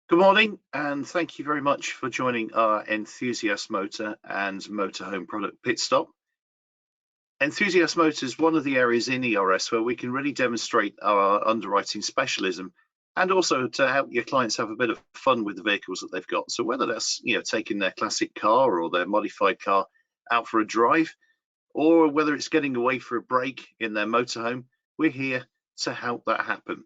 Good morning, and thank you very much for joining our Enthusiast Motor and Motorhome product pit stop. Enthusiast Motor is one of the areas in ERS where we can really demonstrate our underwriting specialism and also to help your clients have a bit of fun with the vehicles that they've got. So whether that's taking their classic car or their modified car out for a drive, or whether it's getting away for a break in their motorhome, we're here to help that happen.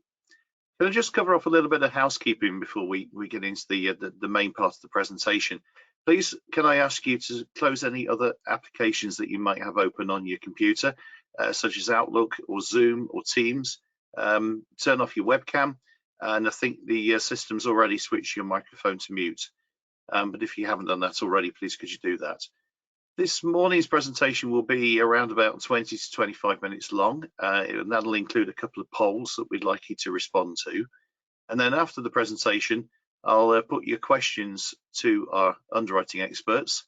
Can I just cover off a little bit of housekeeping before we get into the main part of the presentation? Please, can I ask you to close any other applications that you might have open on your computer, such as Outlook or Zoom or Teams. Turn off your webcam, and I think the system's already switched your microphone to mute. But if you haven't done that already, please could you do that? This morning's presentation will be around about 20 to 25 minutes long, and that'll include a couple of polls that we'd like you to respond to. And then after the presentation, I'll put your questions to our underwriting experts.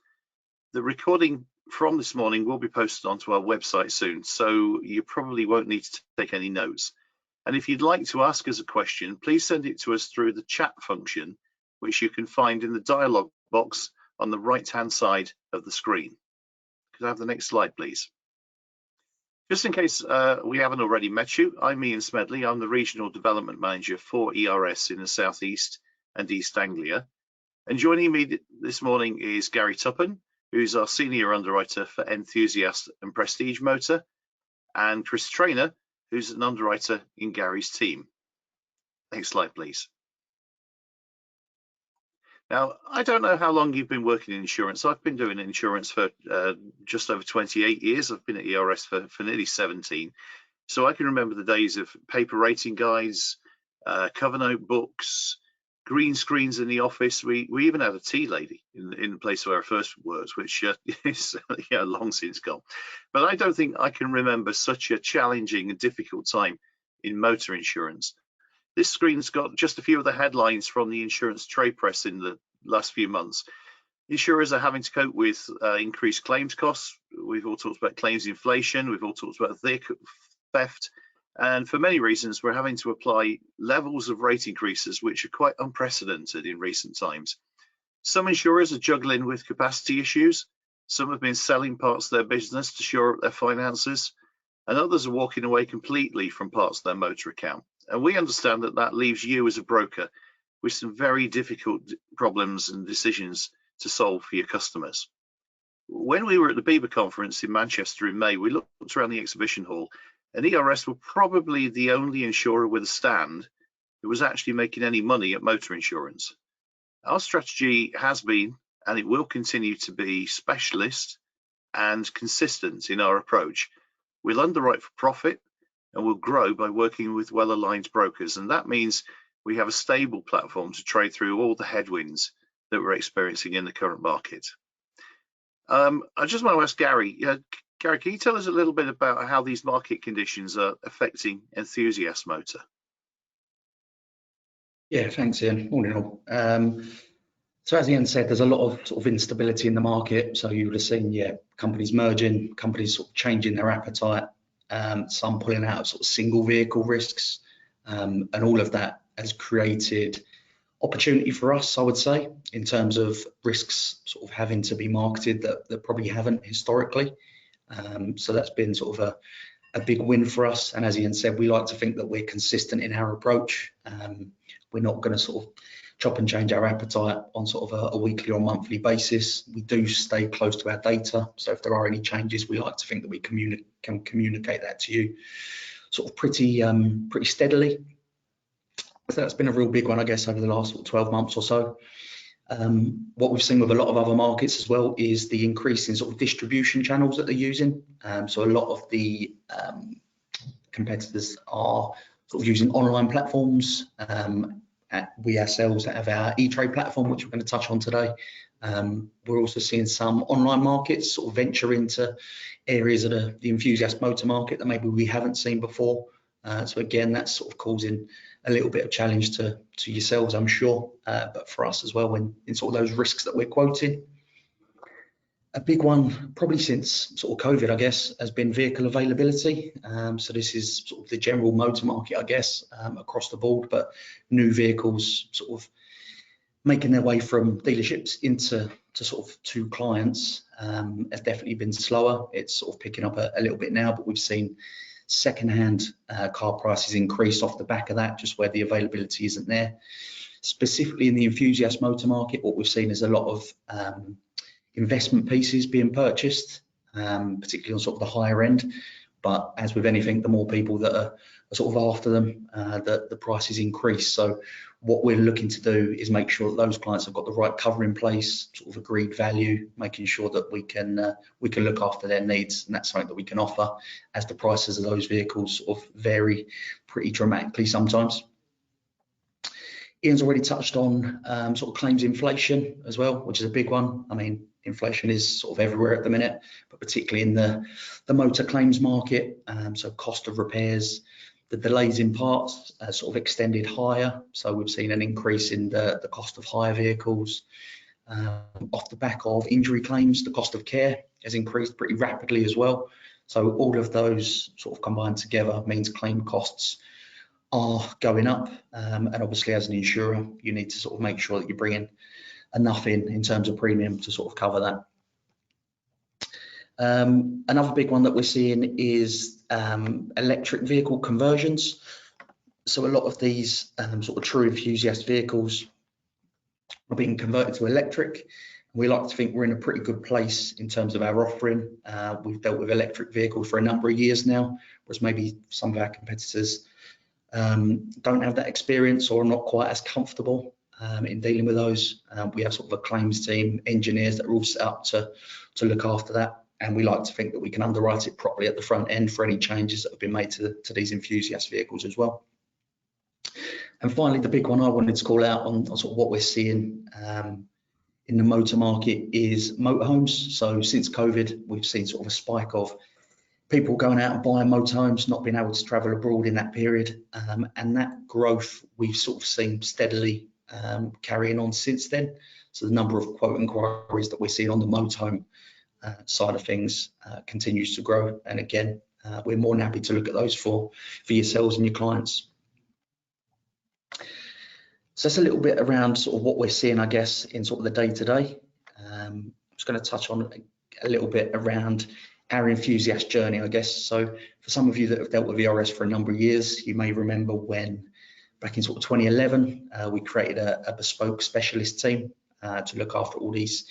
The recording from this morning will be posted onto our website soon, so you probably won't need to take any notes. And if you'd like to ask us a question, please send it to us through the chat function, which you can find in the dialog box on the right-hand side of the screen. Could I have the next slide, please? Just in case we haven't already met you, I'm Ian Smedley. I'm the Regional Development Manager for ERS in the South East and East Anglia. And joining me this morning is Gary Tuppen, who's our Senior Underwriter for Enthusiast and Prestige Motor, and Chris Trainer, who's an underwriter in Gary's team. Next slide, please. Now, I don't know how long you've been working in insurance. I've been doing insurance for just over 28 years. I've been at ERS for nearly 17. So I can remember the days of paper rating guides, cover note books, green screens in the office. We even had a tea lady in the place where I first worked, which is long since gone. But I don't think I can remember such a challenging and difficult time in motor insurance. This screen's got just a few of the headlines from the insurance trade press in the last few months. Insurers are having to cope with increased claims costs. We've all talked about claims inflation. We've all talked about vehicle theft. And for many reasons, we're having to apply levels of rate increases which are quite unprecedented in recent times. Some insurers are juggling with capacity issues. Some have been selling parts of their business to shore up their finances. And others are walking away completely from parts of their motor account. And we understand that that leaves you as a broker with some very difficult problems and decisions to solve for your customers. When we were at the BEBA conference in Manchester in May, we looked around the exhibition hall, and ERS were probably the only insurer with a stand who was actually making any money at motor insurance. Our strategy has been, and it will continue to be, specialist and consistent in our approach. We'll underwrite for profit, and we'll grow by working with well-aligned brokers. And that means we have a stable platform to trade through all the headwinds that we're experiencing in the current market. I just want to ask Gary, Gary, can you tell us a little bit about how these market conditions are affecting Enthusiast Motor? Yeah, thanks, Ian. Morning all. So as Ian said, there's a lot of sort of instability in the market. So you would have seen, companies merging, companies sort of changing their appetite, some pulling out of sort of single vehicle risks, and all of that has created opportunity for us, I would say, in terms of risks sort of having to be marketed that probably haven't historically. So that's been sort of a big win for us. And as Ian said, we like to think that we're consistent in our approach. We're not going to sort of chop and change our appetite on sort of a weekly or monthly basis. We do stay close to our data. So if there are any changes, we like to think that we can communicate that to you sort of pretty steadily. So that's been a real big one, I guess, over the last 12 months or so. What we've seen with a lot of other markets as well is the increase in sort of distribution channels that they're using. So a lot of the competitors are sort of using online platforms. We ourselves have our e-trade platform, which we're going to touch on today. We're also seeing some online markets sort of venture into areas of the enthusiast motor market that maybe we haven't seen before. So again, that's sort of causing a little bit of challenge to yourselves, I'm sure, but for us as well in sort of those risks that we're quoting. A big one, probably since sort of COVID, I guess, has been vehicle availability. So this is sort of the general motor market, I guess, across the board, but new vehicles sort of making their way from dealerships into to clients has definitely been slower. It's sort of picking up a little bit now, but we've seen second-hand car prices increase off the back of that, just where the availability isn't there. Specifically in the enthusiast motor market, what we've seen is a lot of investment pieces being purchased, particularly on sort of the higher end. But as with anything, the more people that are sort of after them, the prices increase. So what we're looking to do is make sure that those clients have got the right cover in place, sort of agreed value, making sure that we can look after their needs, and that's something that we can offer as the prices of those vehicles sort of vary pretty dramatically sometimes. Ian's already touched on sort of claims inflation as well, which is a big one. I mean, inflation is sort of everywhere at the minute, but particularly in the motor claims market. So cost of repairs, the delays in parts sort of extended higher. So we've seen an increase in the cost of hire vehicles. Off the back of injury claims, the cost of care has increased pretty rapidly as well. So all of those sort of combined together means claim costs are going up, and obviously as an insurer you need to sort of make sure that you're bringing enough in terms of premium to sort of cover that. Another big one that we're seeing is electric vehicle conversions. So a lot of these sort of true enthusiast vehicles are being converted to electric. We like to think we're in a pretty good place in terms of our offering. We've dealt with electric vehicles for a number of years now, whereas maybe some of our competitors don't have that experience or are not quite as comfortable in dealing with those. We have sort of a claims team, engineers that are all set up to look after that, and we like to think that we can underwrite it properly at the front end for any changes that have been made to these enthusiast vehicles as well. And finally, the big one I wanted to call out on sort of what we're seeing in the motor market is motorhomes. So since COVID, we've seen sort of a spike of people going out and buying motorhomes, not being able to travel abroad in that period, and that growth we've sort of seen steadily carrying on since then. So the number of quote inquiries that we're seeing on the motorhome side of things continues to grow, and again we're more than happy to look at those for yourselves and your clients. So that's a little bit around sort of what we're seeing, I guess, in sort of the day-to-day. I'm just going to touch on a little bit around our enthusiast journey, I guess. So for some of you that have dealt with ERS for a number of years, you may remember when back in sort of 2011, we created a bespoke specialist team to look after all these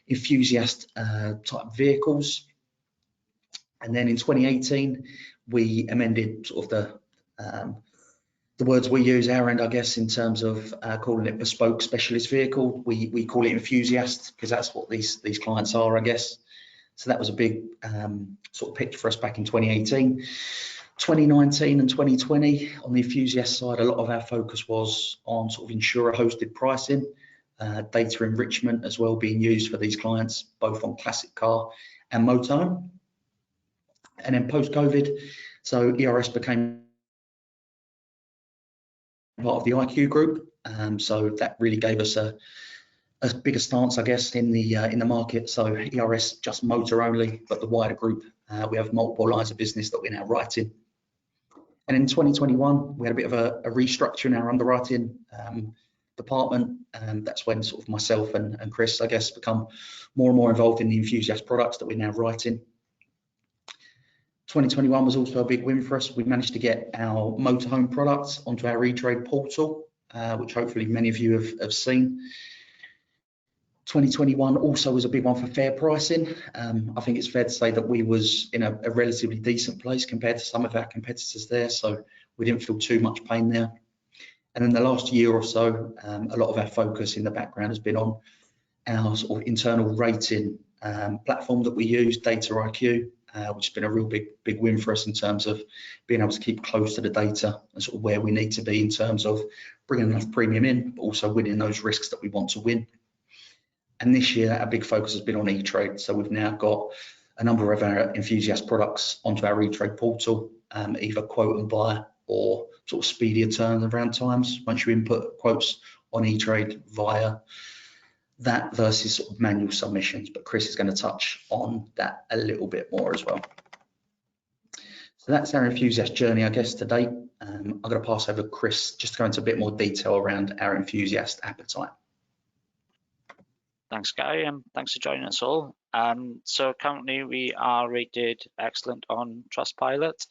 enthusiast type vehicles. And then in 2018, we amended sort of the words we use our end, I guess, in terms of calling it bespoke specialist vehicle. We call it enthusiast because that's what these clients are, I guess. So that was a big sort of pitch for us back in 2018. 2019 and 2020, on the enthusiast side, a lot of our focus was on sort of insurer hosted pricing, data enrichment as well being used for these clients, both on classic car and motorhome. And then post-COVID, so ERS became part of the IQ group. So that really gave us a bigger stance, I guess, in the market. So ERS just motor only, but the wider group, we have multiple lines of business that we're now writing. And in 2021, we had a bit of a restructure in our underwriting department, and that's when sort of myself and Chris, I guess, become more and more involved in the enthusiast products that we're now writing. 2021 was also a big win for us. We managed to get our motorhome products onto our E-Trade portal, which hopefully many of you have seen. 2021 also was a big one for fair pricing. I think it's fair to say that we was in a relatively decent place compared to some of our competitors there, so we didn't feel too much pain there. And in the last year or so, a lot of our focus in the background has been on our sort of internal rating platform that we use, Data IQ, which has been a real big win for us in terms of being able to keep close to the data and sort of where we need to be in terms of bringing enough premium in, but also winning those risks that we want to win. And this year, our big focus has been on E-Trade. So we've now got a number of our enthusiast products onto our E-Trade portal, either quote and buy or sort of speedier turnaround times once you input quotes on E-Trade via that versus sort of manual submissions. But Chris is going to touch on that a little bit more as well. So that's our enthusiast journey, I guess, today. I'm going to pass over to Chris just to go into a bit more detail around our enthusiast appetite. Thanks, Gary, and thanks for joining us all. So currently we are rated excellent on Trustpilot.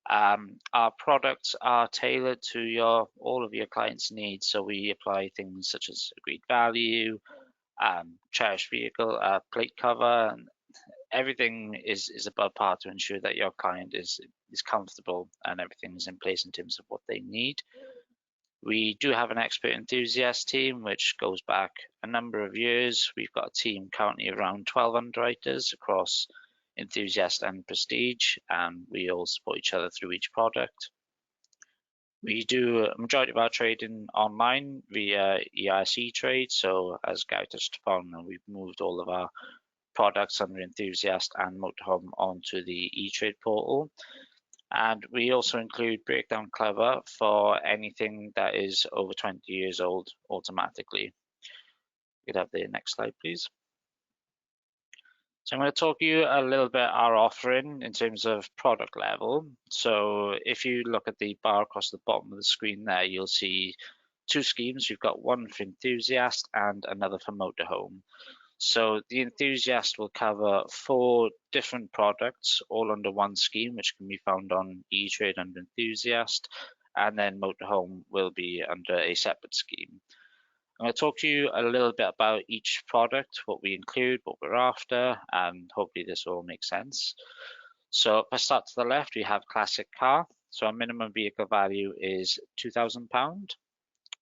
Our products are tailored to all of your clients' needs. So we apply things such as agreed value, cherished vehicle, plate cover, and everything is above par to ensure that your client is comfortable and everything is in place in terms of what they need. We do have an expert enthusiast team, which goes back a number of years. We've got a team currently around 12 underwriters across Enthusiast and Prestige, and we all support each other through each product. We do a majority of our trading online via ERS trade. So as Gary touched upon, we've moved all of our products under Enthusiast and Motorhome onto the e-trade portal. And we also include breakdown cover for anything that is over 20 years old automatically. You could have the next slide, please. So I'm going to talk you a little bit our offering in terms of product level. So if you look at the bar across the bottom of the screen there, you'll see two schemes. You've got one for Enthusiast and another for Motorhome. So the Enthusiast will cover 4 different products all under one scheme, which can be found on eTrade under Enthusiast, and then Motorhome will be under a separate scheme. I'm going to talk to you a little bit about each product, what we include, what we're after, and hopefully this will make sense. So if I start to the left, we have classic car. So our minimum vehicle value is £2,000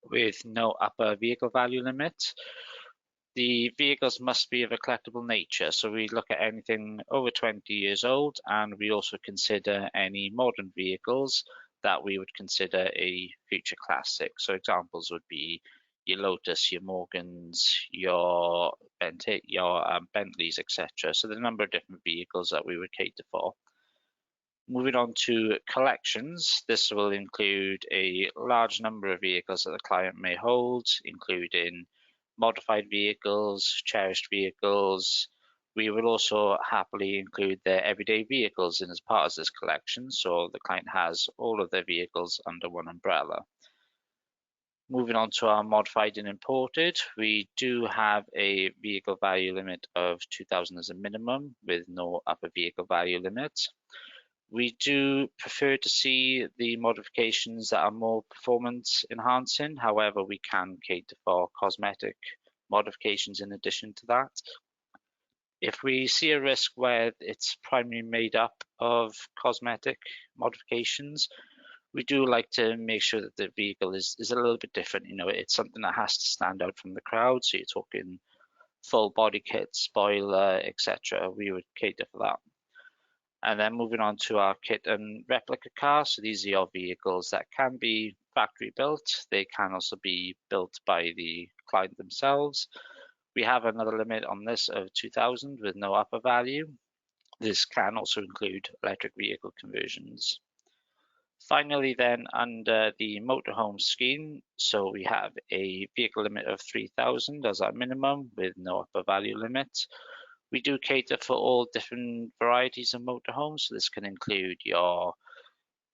with no upper vehicle value limit. The vehicles must be of a collectible nature, so we look at anything over 20 years old, and we also consider any modern vehicles that we would consider a future classic. So examples would be your Lotus, your Morgans, your Bentleys, etc. So there's a number of different vehicles that we would cater for. Moving on to collections, this will include a large number of vehicles that the client may hold, including modified vehicles, cherished vehicles. We will also happily include their everyday vehicles in as part of this collection, so the client has all of their vehicles under one umbrella. Moving on to our modified and imported, we do have a vehicle value limit of 2,000 as a minimum with no upper vehicle value limit. We do prefer to see the modifications that are more performance enhancing. However, we can cater for cosmetic modifications in addition to that. If we see a risk where it's primarily made up of cosmetic modifications, we do like to make sure that the vehicle is a little bit different. You know, it's something that has to stand out from the crowd. So you're talking full body kit, spoiler, etc. We would cater for that. And then moving on to our kit and replica cars. So these are your vehicles that can be factory built. They can also be built by the client themselves. We have another limit on this of 2,000 with no upper value. This can also include electric vehicle conversions. Finally, then, under the motorhome scheme, so we have a vehicle limit of 3,000 as our minimum with no upper value limit. We do cater for all different varieties of motorhomes. So this can include your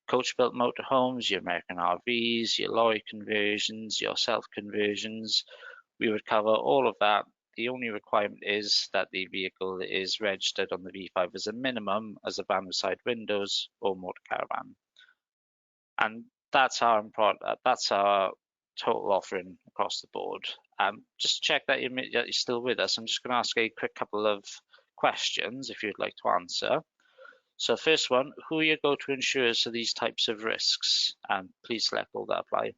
coach-built motorhomes, your American RVs, your lorry conversions, your self-conversions. We would cover all of that. The only requirement is that the vehicle is registered on the V5 as a minimum as a van with side windows or motor caravan. And that's our total offering across the board. Just check that you're still with us. I'm just going to ask a quick couple of questions if you'd like to answer. So first one, who are your go-to insurers for these types of risks? And please select all that apply.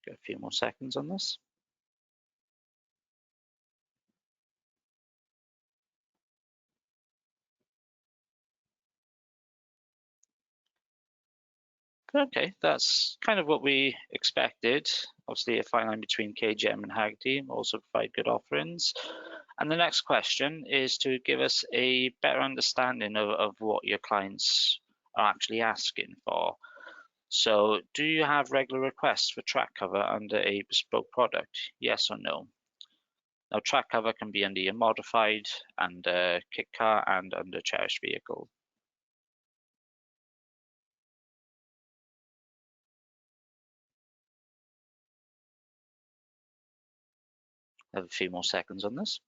Got a few more seconds on this. Okay, that's kind of what we expected. Obviously, a fine line between KGM and Haggerty also provide good offerings. And the next question is to give us a better understanding of what your clients are actually asking for. So, do you have regular requests for track cover under a bespoke product? Yes or no? Now, track cover can be under your modified, under kit car, and under cherished vehicle. Have a few more seconds on this.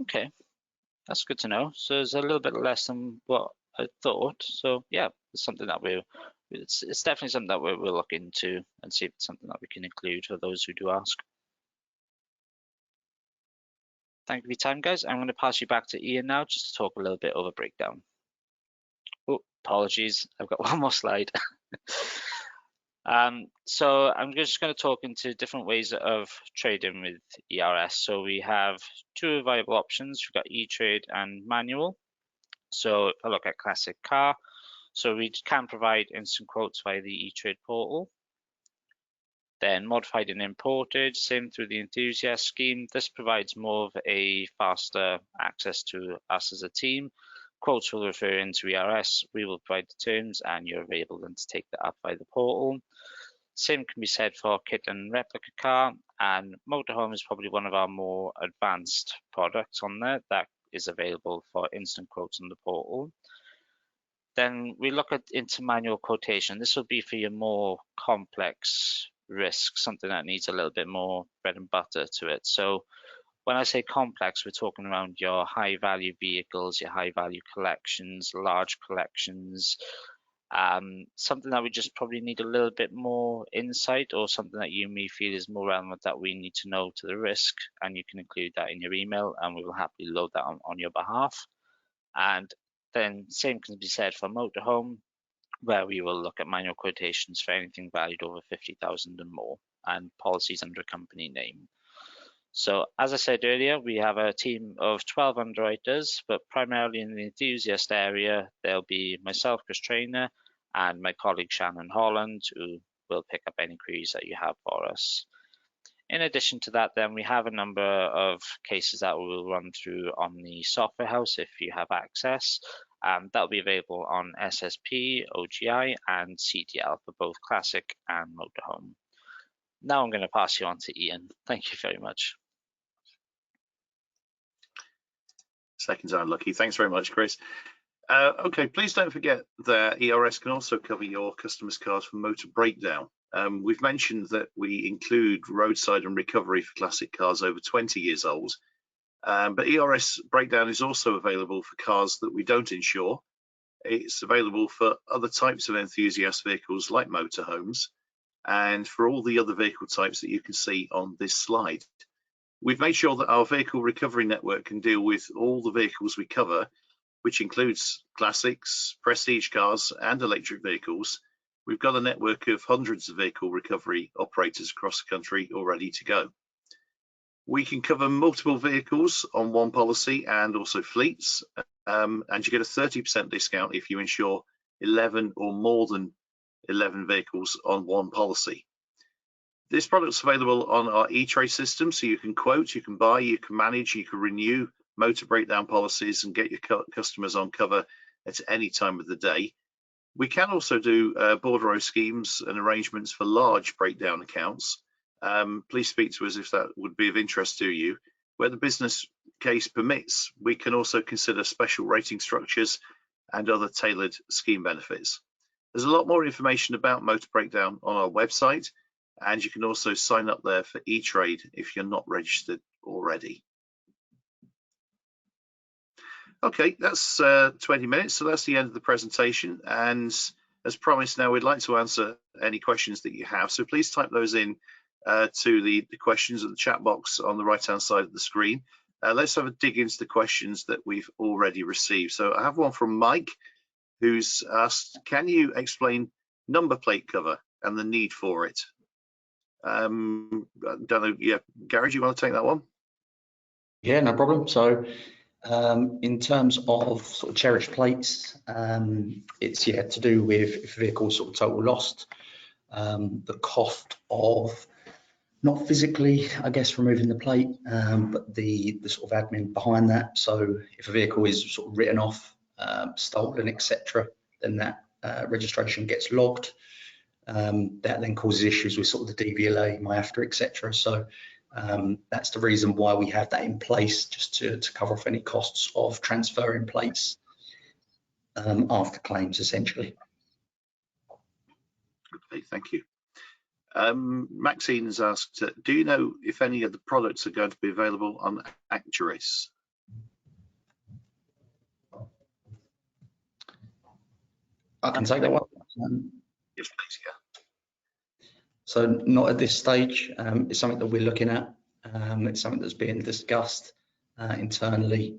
Okay, that's good to know. So there's a little bit less than what I thought. So yeah, it's something that it's definitely something that we'll look into and see if it's something that we can include for those who do ask. Thank you for your time, guys. I'm going to pass you back to Ian now just to talk a little bit over breakdown. Oh, apologies. I've got one more slide. So I'm just going to talk into different ways of trading with ERS. So we have two viable options. We've got e-trade and manual. So if I look at classic car, so we can provide instant quotes via the e-trade portal. Then modified and imported, same through the Enthusiast scheme. This provides more of a faster access to us as a team. Quotes will refer into ERS, we will provide the terms, and you're able then to take that up by the portal. Same can be said for kit and replica car, and motorhome is probably one of our more advanced products on there that is available for instant quotes on the portal. Then we look into manual quotation. This will be for your more complex risk, something that needs a little bit more bread and butter to it. So when I say complex, we're talking around your high value vehicles, your high value collections, large collections, something that we just probably need a little bit more insight, or something that you may feel is more relevant that we need to know to the risk, and you can include that in your email and we will happily load that on your behalf. And then same can be said for motorhome, where we will look at manual quotations for anything valued over 50,000 and more, and policies under a company name. So as I said earlier, we have a team of 12 underwriters, but primarily in the enthusiast area, there'll be myself, Chris Trainer, and my colleague Shannon Holland, who will pick up any queries that you have for us. In addition to that, then we have a number of cases that we will run through on the software house if you have access. That'll be available on SSP, OGI, and CDL for both classic and motorhome. Now I'm going to pass you on to Ian. Thank you very much. Seconds are unlucky. Thanks very much, Chris. Okay, please don't forget that ERS can also cover your customers' cars for motor breakdown. We've mentioned that we include roadside and recovery for classic cars over 20 years old, but ERS breakdown is also available for cars that we don't insure. It's available for other types of enthusiast vehicles like motorhomes, and for all the other vehicle types that you can see on this slide. We've made sure that our vehicle recovery network can deal with all the vehicles we cover, which includes classics, prestige cars, and electric vehicles. We've got a network of hundreds of vehicle recovery operators across the country all ready to go. We can cover multiple vehicles on one policy and also fleets, and you get a 30% discount if you insure 11 or more than 11 vehicles on one policy. This product's available on our e-trade system, so you can quote, you can buy, you can manage, you can renew motor breakdown policies and get your customers on cover at any time of the day. We can also do bordereau schemes and arrangements for large breakdown accounts. Please speak to us if that would be of interest to you. Where the business case permits, we can also consider special rating structures and other tailored scheme benefits. There's a lot more information about motor breakdown on our website, and you can also sign up there for e-trade if you're not registered already. Okay, that's 20 minutes, so that's the end of the presentation. And as promised, now we'd like to answer any questions that you have. So please type those in to the questions at the chat box on the right-hand side of the screen. Let's have a dig into the questions that we've already received. So I have one from Mike, who's asked, can you explain number plate cover and the need for it? I don't know, yeah, Gary, do you want to take that one? Yeah, no problem. So in terms of sort of cherished plates, it's to do with if vehicles sort of total lost, the cost of not physically, I guess, removing the plate, but the sort of admin behind that. So if a vehicle is sort of written off, stolen, etc., then that registration gets logged. That then causes issues with sort of the DVLA, MyAfter, etc. So that's the reason why we have that in place, just to cover off any costs of transferring plates after claims, essentially. Okay, thank you. Maxine has asked, do you know if any of the products are going to be available on Acturis? I can take that one. Yes, please, yeah. So not at this stage. It's something that we're looking at. It's something that's being discussed internally.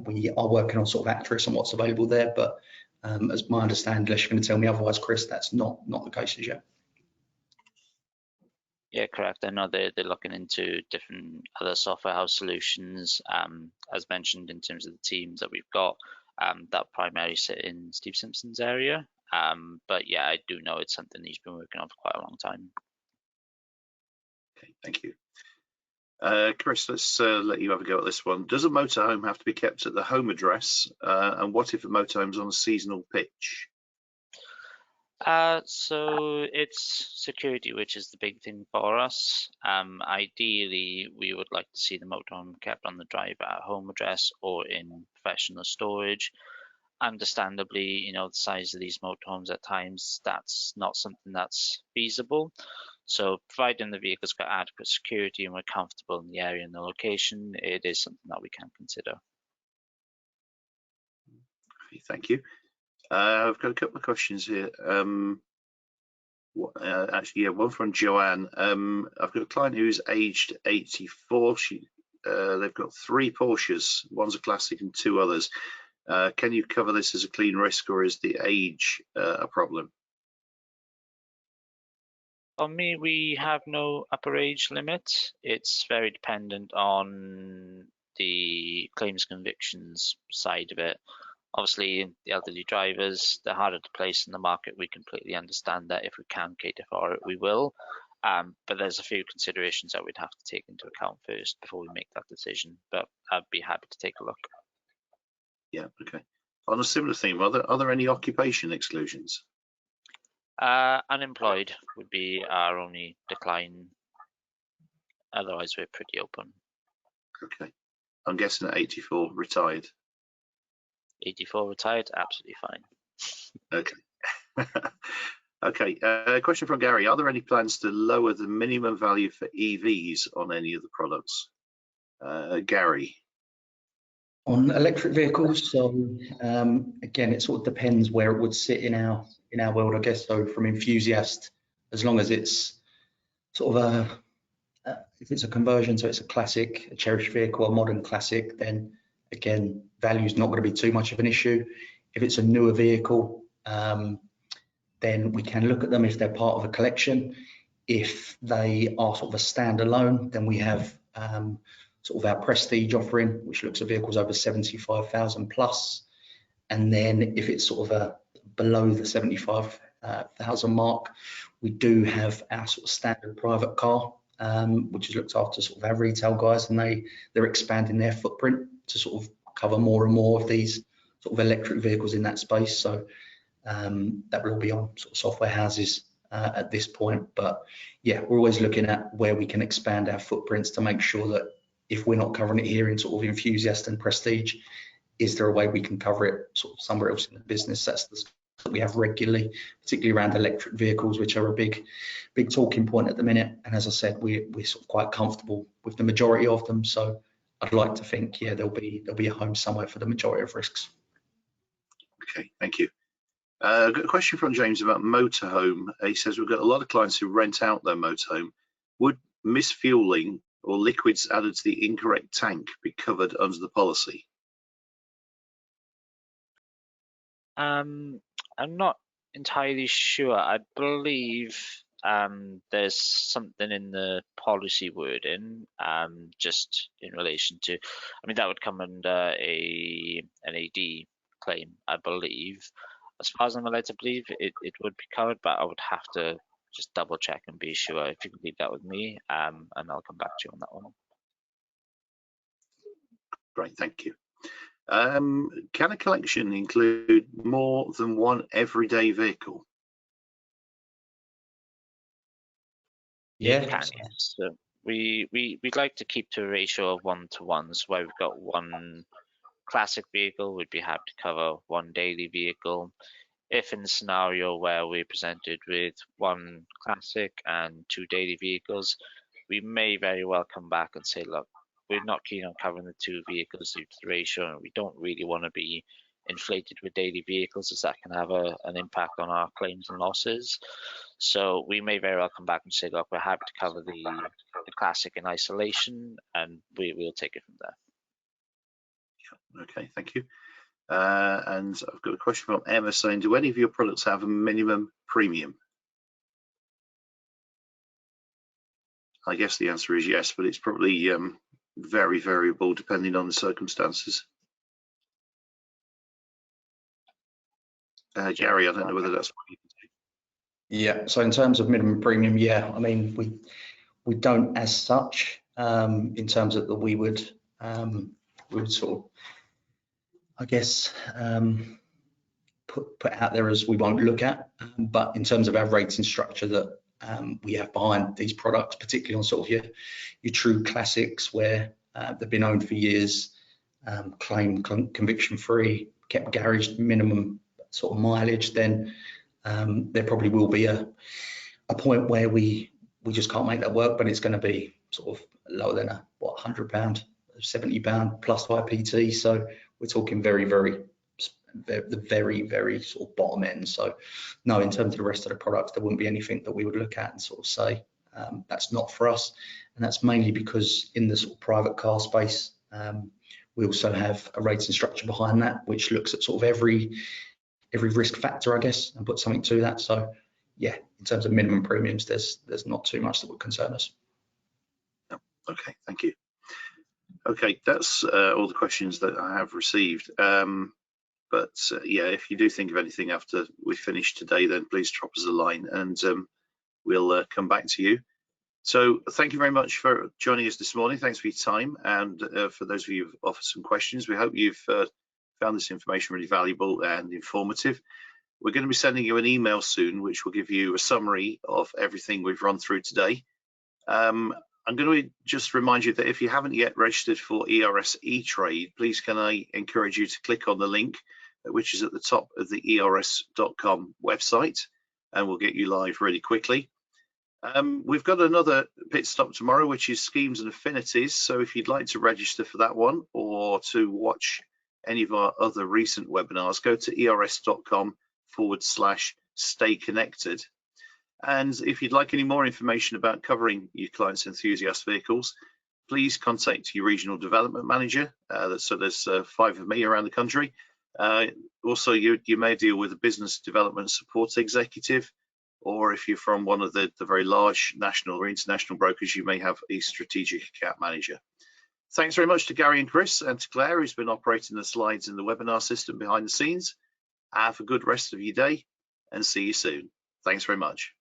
We are working on sort of Acturis and what's available there, but as my understanding, unless you're going to tell me otherwise, Chris, that's not the case as yet. Yeah, correct. I know they're looking into different other software house solutions. As mentioned, in terms of the teams that we've got, that primarily sit in Steve Simpson's area. But yeah, I do know it's something he's been working on for quite a long time. Okay, thank you. Chris, let's let you have a go at this one. Does a motorhome have to be kept at the home address? And what if a motorhome's on a seasonal pitch? So it's security, which is the big thing for us. Ideally, we would like to see the motorhome kept on the drive at home address or in professional storage. Understandably, you know, the size of these motorhomes at times, that's not something that's feasible. So providing the vehicle's got adequate security and we're comfortable in the area and the location, it is something that we can consider. Okay, thank you. I've got a couple of questions here. Actually, yeah, one from Joanne. I've got a client who's aged 84. They've got 3 Porsches. One's a classic and 2 others. Can you cover this as a clean risk, or is the age a problem? For me, we have no upper age limit. It's very dependent on the claims convictions side of it. Obviously, the elderly drivers, they're harder to place in the market. We completely understand that. If we can cater for it, we will. But there's a few considerations that we'd have to take into account first before we make that decision. But I'd be happy to take a look. Yeah, okay. On a similar theme, are there any occupation exclusions? Unemployed would be our only decline. Otherwise, we're pretty open. Okay. I'm guessing at 84, retired. 84 retired, absolutely fine. Okay. Okay. Question from Gary. Are there any plans to lower the minimum value for EVs on any of the products? Gary. On electric vehicles, so again, it sort of depends where it would sit in our world, I guess. So from Enthusiast, as long as it's sort of if it's a conversion, so it's a classic, a cherished vehicle, a modern classic, then again, value is not going to be too much of an issue. If it's a newer vehicle, then we can look at them if they're part of a collection. If they are sort of a standalone, then we have sort of our prestige offering, which looks at vehicles over 75,000 plus. And then if it's sort of a below the 75,000 mark, we do have our sort of standard private car, which is looked after sort of our retail guys, and they're expanding their footprint to sort of cover more and more of these sort of electric vehicles in that space. So that will all be on sort of software houses at this point. But yeah, we're always looking at where we can expand our footprints to make sure that if we're not covering it here in sort of Enthusiast and Prestige, is there a way we can cover it sort of somewhere else in the business? That's the stuff that we have regularly, particularly around electric vehicles, which are a big talking point at the minute. And as I said, we're sort of quite comfortable with the majority of them. So I'd like to think, yeah, there'll be a home somewhere for the majority of risks. Okay, thank you. Got a question from James about motorhome. He says we've got a lot of clients who rent out their motorhome. Would misfueling or liquids added to the incorrect tank be covered under the policy? I'm not entirely sure. I believe there's something in the policy wording just in relation to, I mean, that would come under an AD claim, I believe. As far as I'm allowed to believe, it would be covered, but I would have to just double check and be sure. If you could leave that with me, and I'll come back to you on that one. Great, thank you. Can a collection include more than one everyday vehicle? Yeah. It can, yes. So we'd like to keep to a ratio of 1-to-1, so where we've got one classic vehicle, we'd be happy to cover one daily vehicle. If in a scenario where we're presented with one classic and two daily vehicles, we may very well come back and say, look, we're not keen on covering the two vehicles due to the ratio, and we don't really want to be inflated with daily vehicles, as that can have an impact on our claims and losses. So we may very well come back and say, look, we're happy to cover the classic in isolation, and we'll take it from there. Okay, thank you. And I've got a question from Emma saying, do any of your products have a minimum premium? I guess the answer is yes, but it's probably very variable depending on the circumstances. Gary, I don't know whether that's what you can say. Yeah, so in terms of minimum premium, yeah, I mean, we don't as such, in terms of that we would sort of, I guess, put out there as we won't look at, but in terms of our rating structure that we have behind these products, particularly on sort of your true classics where they've been owned for years, claim conviction free, kept garage minimum sort of mileage, then there probably will be a point where we just can't make that work, but it's going to be sort of lower than a £100, £70 plus IPT. So we're talking very the very sort of bottom end. So no, in terms of the rest of the products, there wouldn't be anything that we would look at and sort of say that's not for us. And that's mainly because in the sort of private car space, we also have a rating structure behind that, which looks at sort of every risk factor, I guess, and put something to that. So yeah, in terms of minimum premiums, there's not too much that would concern us. Okay, thank you. Okay, that's all the questions that I have received. But yeah, if you do think of anything after we finish today, then please drop us a line and we'll come back to you. So thank you very much for joining us this morning. Thanks for your time. And for those of you who've offered some questions, we hope you've found this information really valuable and informative. We're going to be sending you an email soon, which will give you a summary of everything we've run through today. I'm going to just remind you that if you haven't yet registered for ERS eTrade, please can I encourage you to click on the link, which is at the top of the ERS.com website, and we'll get you live really quickly. We've got another pit stop tomorrow, which is schemes and affinities. So if you'd like to register for that one or to watch any of our other recent webinars, go to ers.com/stay connected. And if you'd like any more information about covering your clients' Enthusiast vehicles, please contact your regional development manager. So there's 5 of me around the country. Also, you may deal with a business development support executive, or if you're from one of the very large national or international brokers, you may have a strategic account manager. Thanks very much to Gary and Chris and to Claire, who's been operating the slides in the webinar system behind the scenes. Have a good rest of your day and see you soon. Thanks very much.